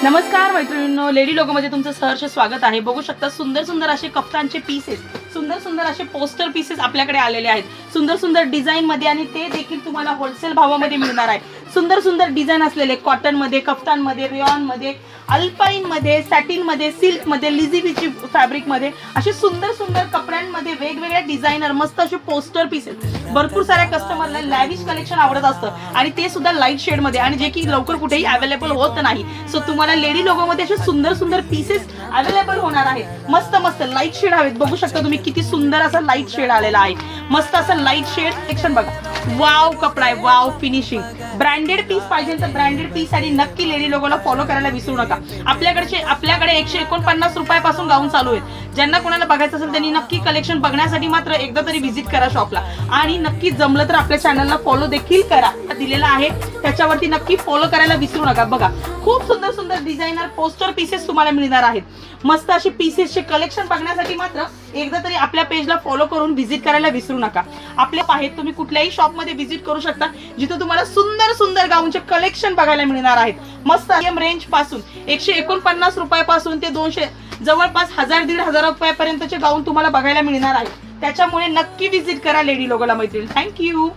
नमस्कार मैत्रिणींनो, lady logo मध्ये तुमचं सहर्ष स्वागत आहे। बघू शकता सुंदर सुंदर असे कफ्तानचे पीसेस, सुंदर सुंदर असे पोस्टर पीसेस आपल्याकडे आलेले आहेत, सुंदर सुंदर डिझाइन मध्ये, आणि ते देखील तुम्हाला होलसेल भावामध्ये मिळणार आहे। सुंदर सुंदर डिझाइन असलेले कॉटन मध्ये, कफ्तान मध्ये, रेयॉन मध्ये, अल्पाइन मध्ये, सॅटिन मध्ये, सिल्क मध्ये, लिझीबीची फॅब्रिक मध्ये असे सुंदर सुंदर कपड्यांमध्ये वेगवेगळ्या डिझायनर मस्त असे पोस्टर पीसेस। भरपूर साऱ्या कस्टमरला लॅविश कलेक्शन आवडत असतं आणि ते सुद्धा लाईट शेड मध्ये, आणि जे की लवकर कुठेही अवेलेबल होत नाही। सो तुम्हाला लेडी लोगो मध्ये असे सुंदर सुंदर पीसेस अवेलेबल होणार आहेत। मस्त मस्त लाईट शेड हवेत, बघू शकता तुम्ही किती सुंदर असा लाईट शेड आलेला आहे। मस्त असं लाईट शेड सेक्शन बघा, वाव कपडा आहे, वाव फिनिशिंग। ब्रँडेड पीस पाहिजे तर ब्रँडेड पीस साठी नक्की लेडी लोगोला फॉलो करायला विसरू नका। आपल्याकडे 149 रुपयापासून गाऊन चालू आहेत। ज्यांना कोणाला बघायचं असेल त्यांनी नक्की कलेक्शन बघण्यासाठी मात्र एकदा तरी व्हिजिट करा शॉपला, आणि नक्की जमलं तर आपल्या चॅनलला फॉलो देखील करा, दिलेला आहे त्याच्यावरती नक्की फॉलो करायला विसरू नका। बघा खूप सुंदर सुंदर डिझायनर पोस्टर पीसेस तुम्हाला मिळणार आहेत। मस्त असे पीसेसचे कलेक्शन बघण्यासाठी मात्र एकदा तरी आपल्या पेजला फॉलो करून व्हिजिट करायला विसरू नका। आपल्या आहेत, तुम्ही कुठल्याही शॉप मध्ये व्हिजिट करू शकता जिथे तुम्हाला सुंदर सुंदर गाऊनचे कलेक्शन बघायला मिळणार आहेत। मस्त रेंज पासून 149 रुपयापासून ते 200 जवळपास 1000-1500 रुपयापर्यंतचे गाऊन तुम्हाला बघायला मिळणार आहे। त्याच्यामुळे नक्की व्हिजिट करा लेडी लोगोला मैत्रीण। थँक्यू।